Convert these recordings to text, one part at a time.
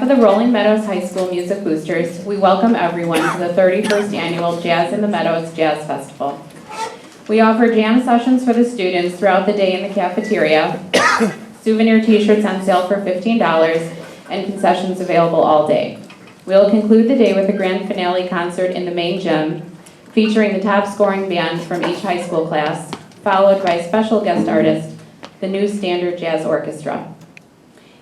of the Rolling Meadows High School Music Boosters, we welcome everyone to the 31st Annual Jazz in the Meadows Jazz Festival. We offer jam sessions for the students throughout the day in the cafeteria, souvenir t-shirts on sale for $15, and concessions available all day. We will conclude the day with a grand finale concert in the main gym, featuring the top scoring band from each high school class, followed by special guest artist, the New Standard Jazz Orchestra.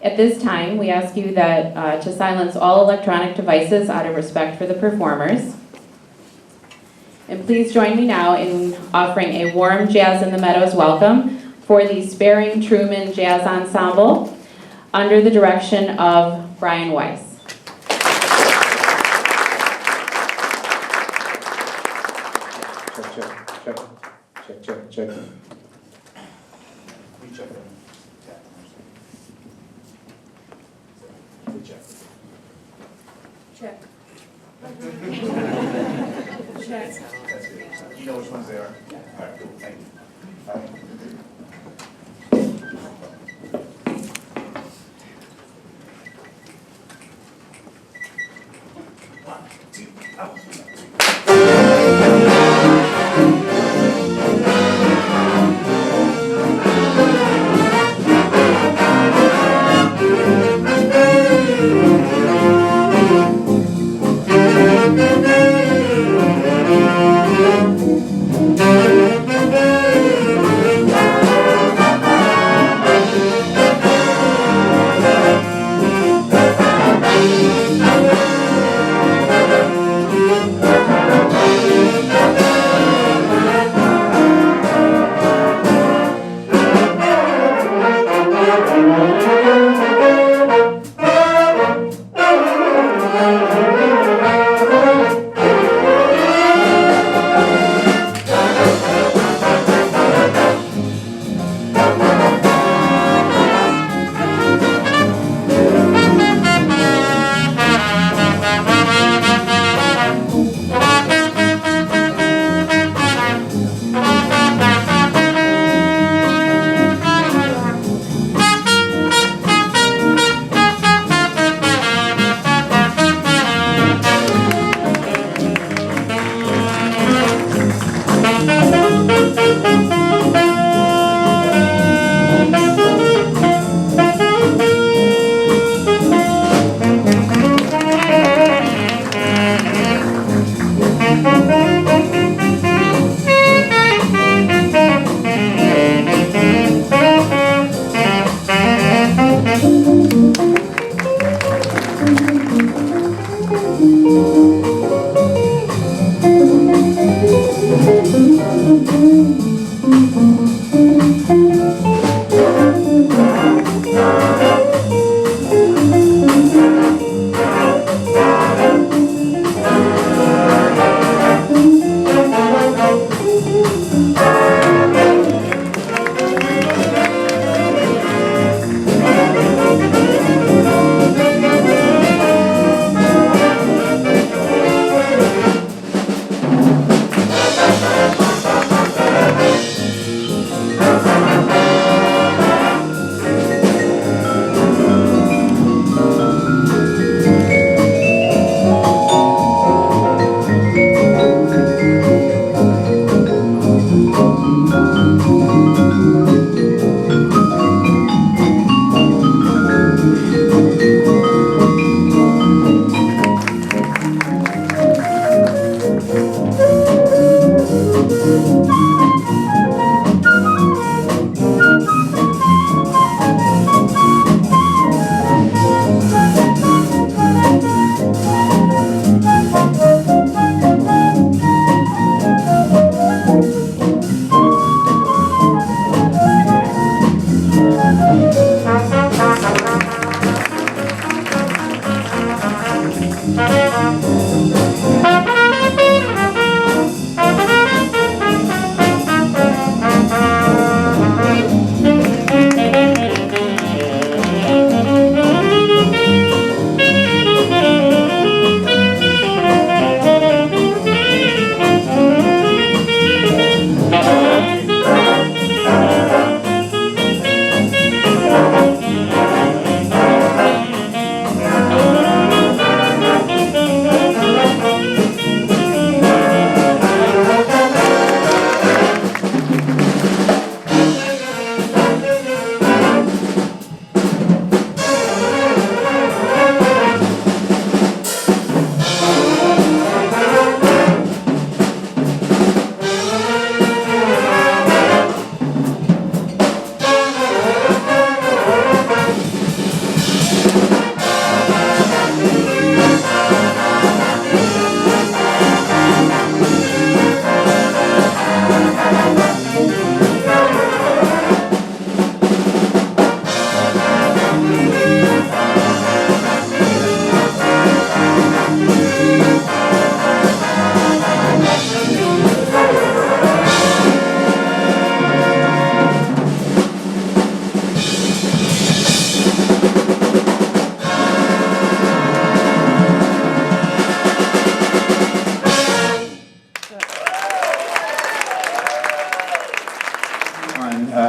At this time, we ask you that to silence all electronic devices out of respect for the performers. And please join me now in offering a warm Jazz in the Meadows welcome for the Sperreng Truman Jazz Ensemble under the direction of Brian Weiss. Check. Check. Check. That's good. You know which ones they are? Yeah. All right, cool. Thank you. All right. One, two, up.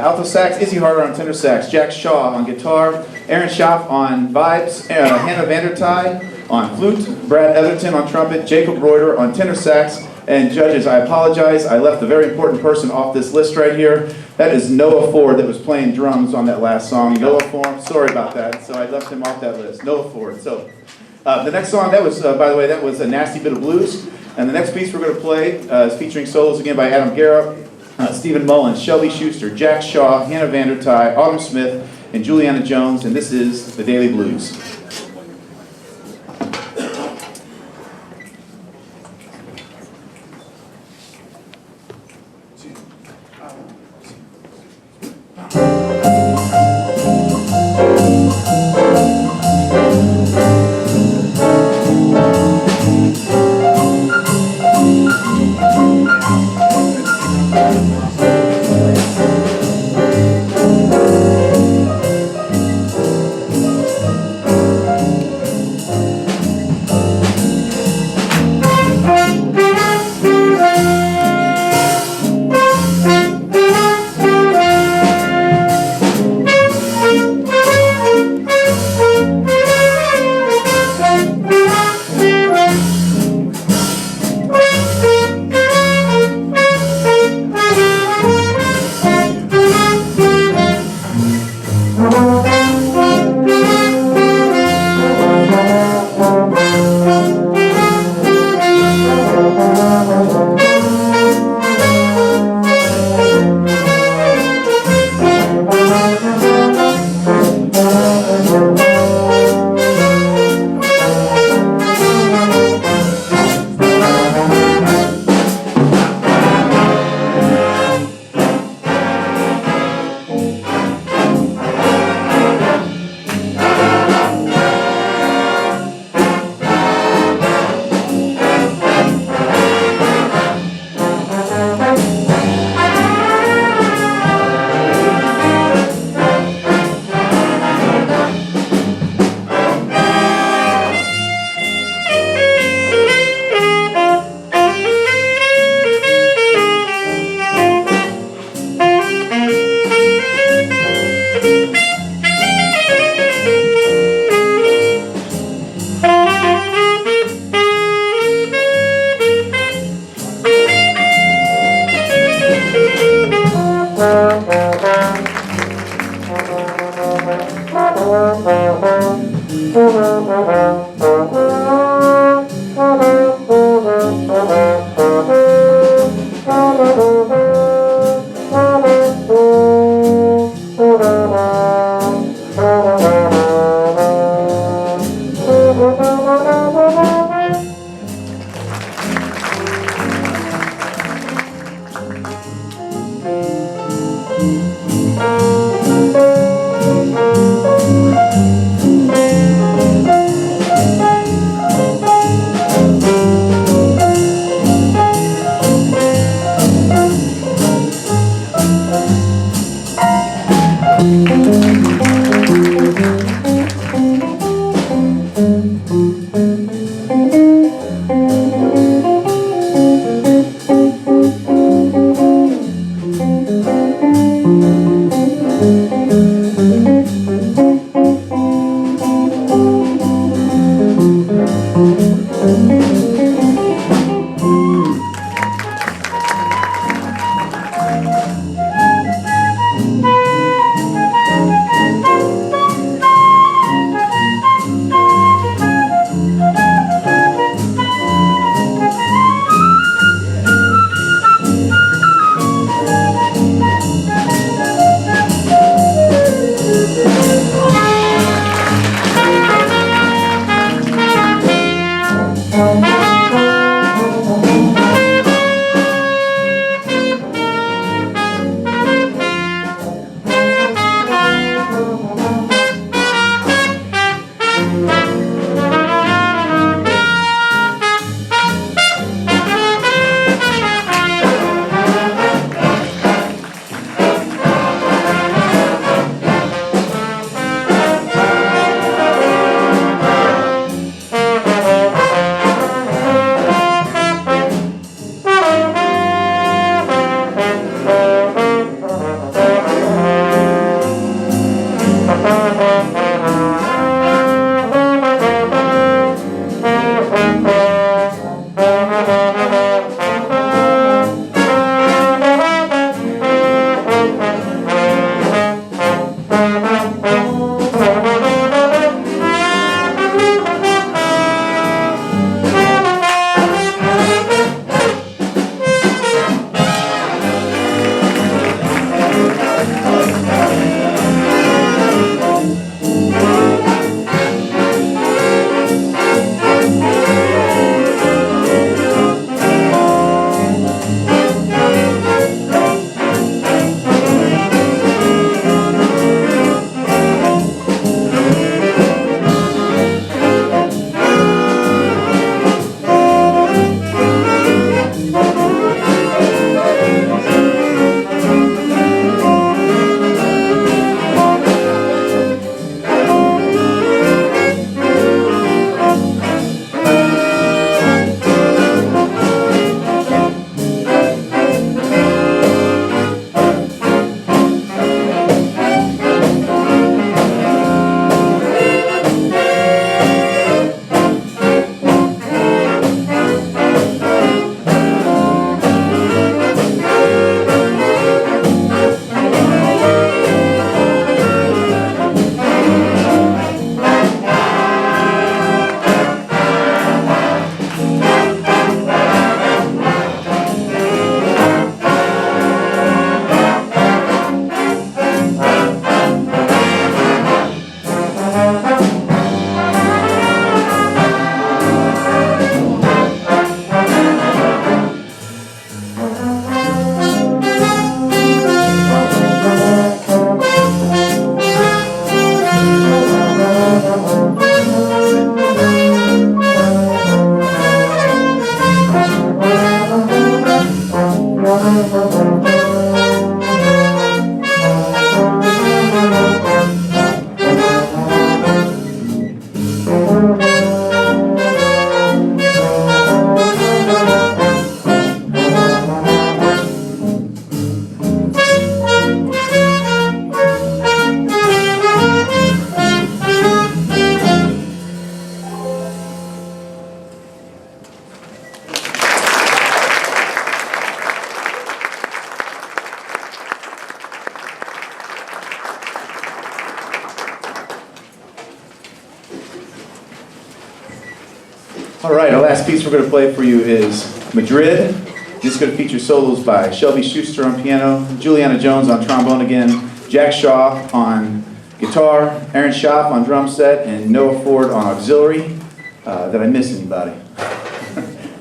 Alto sax, Izzy Harder on tenor sax, Jack Shaw on guitar, Aaron Schaff on vibes, Hannah Vandertye on flute, Brad Etherton on trumpet, Jacob Reuter on tenor sax, and judges, I apologize, I left a very important person off this list right here. That is Noah Ford that was playing drums on that last song. Noah Ford, sorry about that, so I left him off that list. Noah Ford. So the next song, that was, by the way, that was A Nasty Bit of Blues. And the next piece we're going to play is featuring solos again by Adam Garrett, Stephen Mullins, Shelby Schuster, Jack Shaw, Hannah Vandertye, Autumn Smith, and Juliana Jones, and this is The Daily Blues. All right, our last piece we're going to play for you is Madrid. This is going to feature solos by Shelby Schuster on piano, Juliana Jones on trombone again, Jack Shaw on guitar, Aaron Schaff on drum set, and Noah Ford on auxiliary. Did I miss anybody?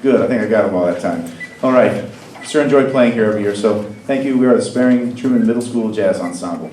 Good, I think I got them all that time. All right, sure enjoy playing here every year, so thank you. We are the Sperreng Truman Middle School Jazz Ensemble.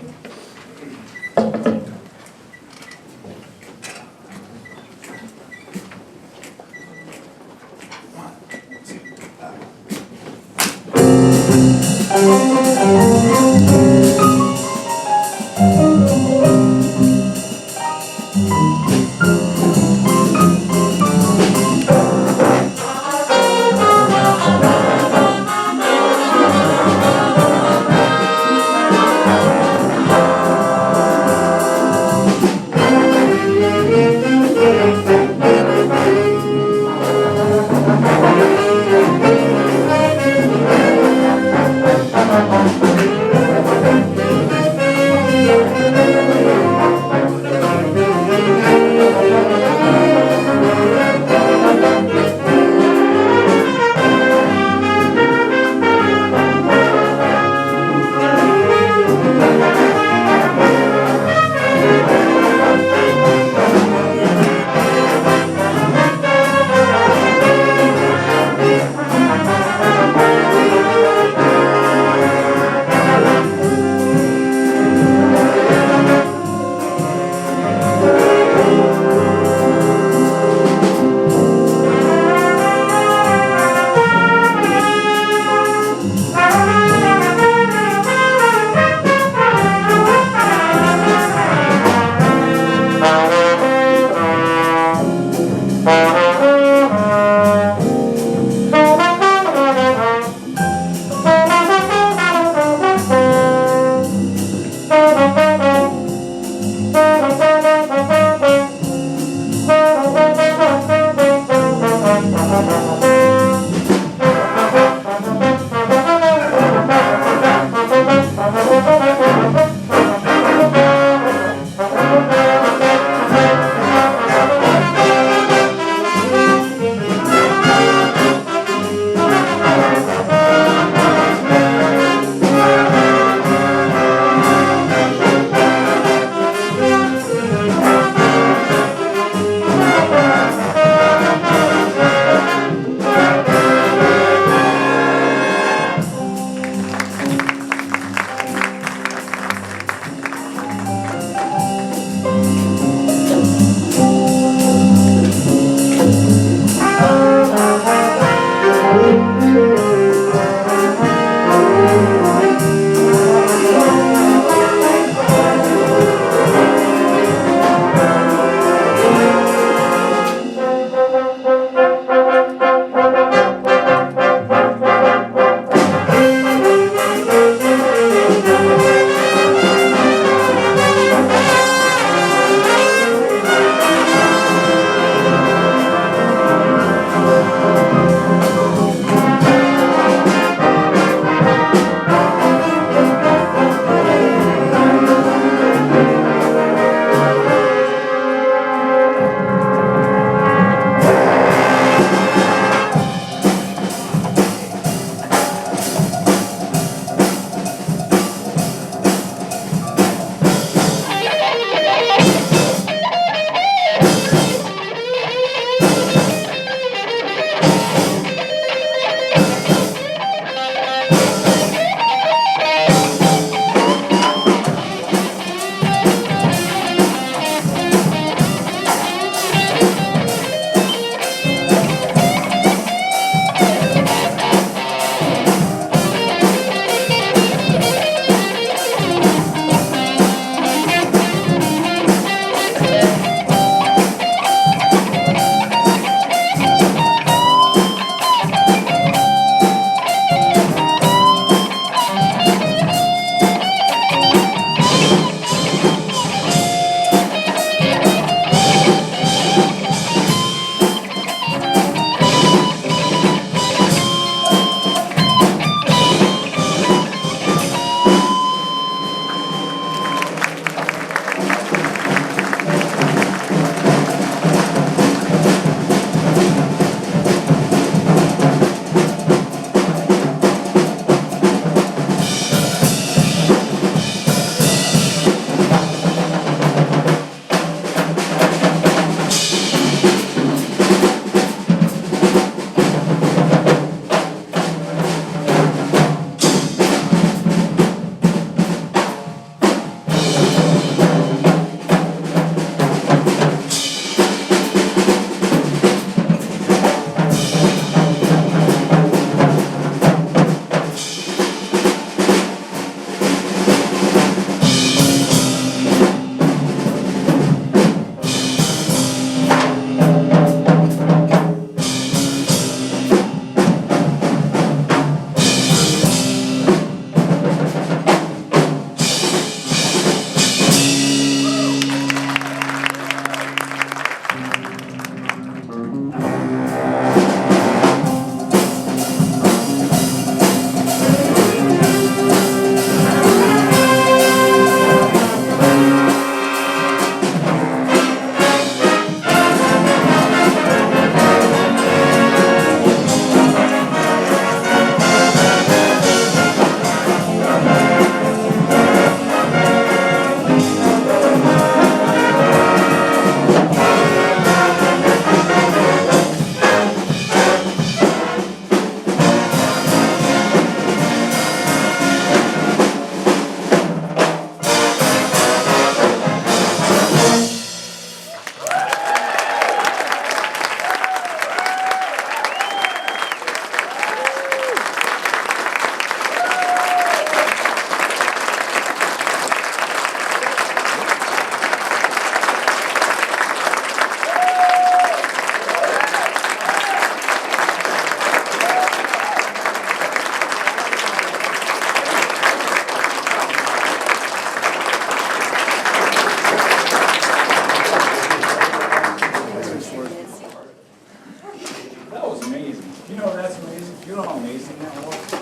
know, that's amazing. You know how amazing that was?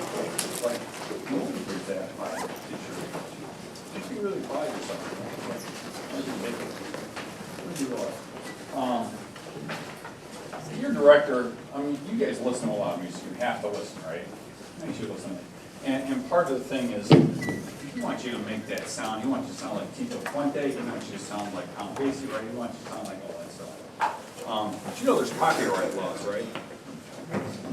Like, nobody did that. Did you really pride yourself? Your director, I mean, you guys listen to a lot of music. You have to listen, right? Makes you listen. And part of the thing is, he wants you to make that sound. He wants you to sound like Tito Puente. He wants you to sound like Count Basie, right? He wants you to sound like all that stuff. But you know there's copyright laws, right?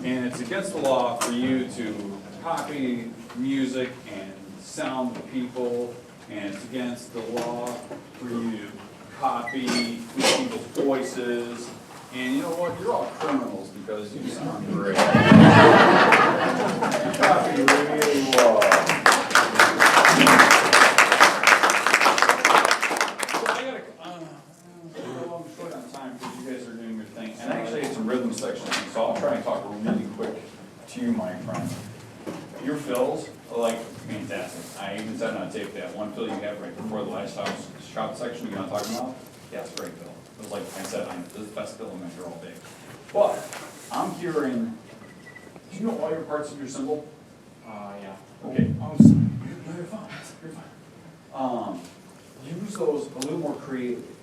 And it's against the law for you to copy music and sound people, and it's against the law for you to copy people's voices. And you know what? You're all criminals because you sound great. You copy really well. So I gotta, I'm short on time because you guys are doing your thing. And actually, it's a rhythm section, so I'll try and talk really quick to you, my friend. Your fills are like fantastic. I even said on tape that one fill you have right before the last shot section, you know what I'm talking about? Yeah, it's a great fill. It was like I said, this is the best fill in measure all day. But I'm hearing, do you know all your parts of your cymbal? Yeah. Okay. You're fine. You're fine. Use those a little more creatively.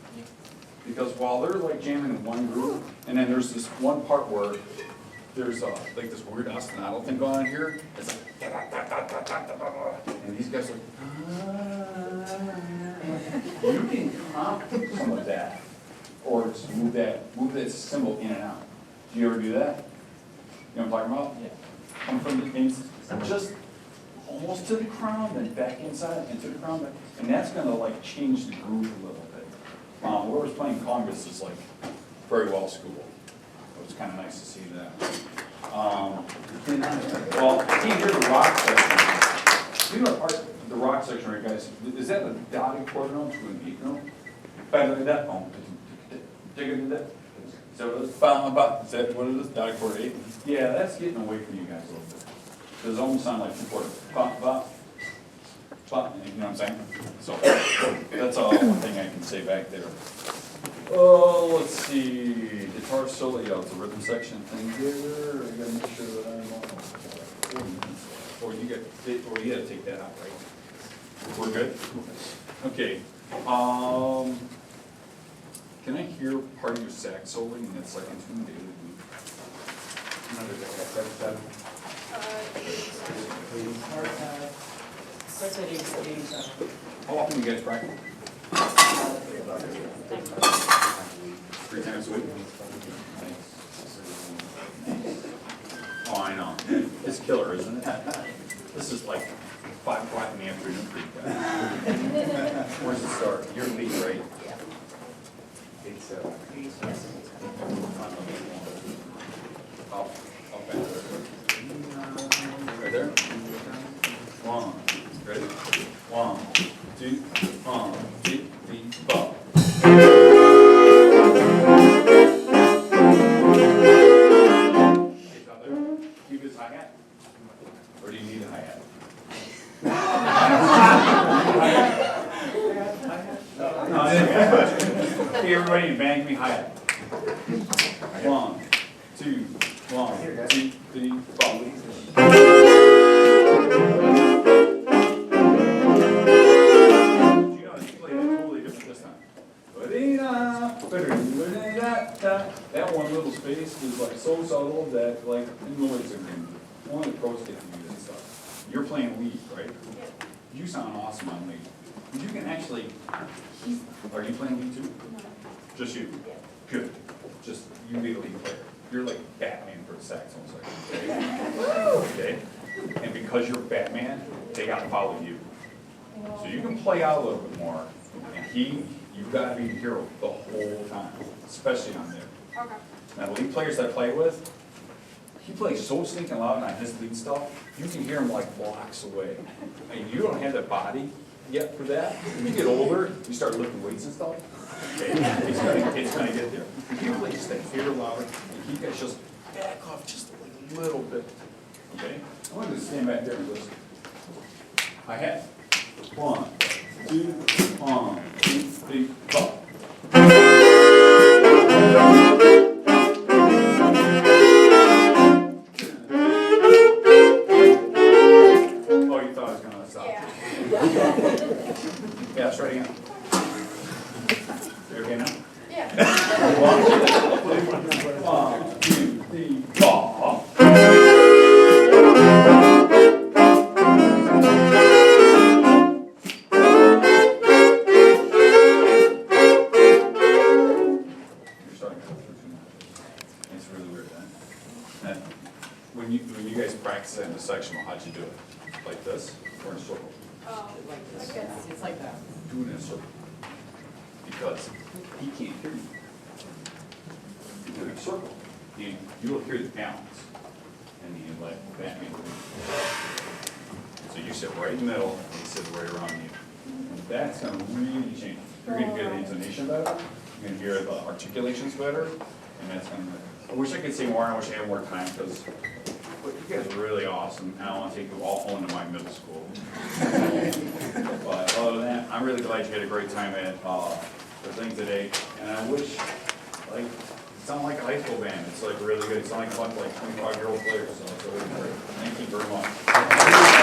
Because while they're like jamming in one groove, and then there's this one part where there's like this weird ostinato thing going on here. It's like, and these guys are like, you can comp some of that, or just move that cymbal in and out. Do you ever do that? You know what I'm talking about? Yeah. Come from the ins, just almost to the crown, then back inside, into the crown, back, and that's gonna like change the groove a little bit. Whoever's playing congas is like very well schooled. It was kind of nice to see that. Well, I can't hear the rock section. You know what part, the rock section, right, guys? Is that a dotted quarter note to an eighth note? Better than that. Is that what it is? Is that what it is? Dotted quarter eighth? Yeah, that's getting away from you guys a little bit. Does it almost sound like two quarter? You know what I'm saying? So that's all one thing I can say back there. Oh, let's see. Guitar solo, yeah, it's a rhythm section thing here. I gotta make sure that I'm on. Or you gotta take that out, right? We're good? Okay. Can I hear part of your sax soloing and it's like intimidating? How often do you guys practice? 3 times a week? Oh, I know. It's killer, isn't it? This is like 5 o'clock in the afternoon for you guys. Where's it start? You're lead, right? Yeah. It's up back there. Right there? 1, ready? 1, 2, 1, 2, 3, 4. Keep his hi-hat? Or do you need a hi-hat? Hey, everybody, bang me hi-hat. 1, 2, 1, 2, 3, 4. That one little space is like so subtle that like noise agreement. Only the pros get to do this stuff. You're playing lead, right? You sound awesome on lead. You can actually. Are you playing lead too? Just you. Good. Just you be the lead player. You're like Batman for the sax almost like. Okay. And because you're Batman, they gotta follow you. So you can play out a little bit more, and you've got to be the hero the whole time, especially on there. Okay. Now, the lead players that I play with, he plays so stinking loud on his lead stuff, you can hear him like blocks away. And you don't have the body yet for that. When you get older, you start lifting weights and stuff, okay, it's gonna get there. If you play just a hair louder, and you guys just back off just a little bit, okay? I want to stand back there and listen. Hi-hat. 1, 2, 1, 2, 3, 4. when you guys practice it in the sectional, how'd you do it? Like this, or in a circle? It's like that. Do it in a circle. Because he can't hear you. You do it in a circle. You'll hear the balance. And you like that. So you sit right in the middle, and he sits right around you. That's gonna really change. You're gonna hear the intonation better, you're gonna hear the articulations better, and that's gonna, I wish I could say more, I wish I had more time, because you guys are really awesome, and I wanna take you all home to my middle school. But other than that, I'm really glad you had a great time at, the thing today, and I wish, like, it sounded like a high school band, it's like really good, it sounded like a bunch of like 25-year-old players, so it's really great. Thank you very much.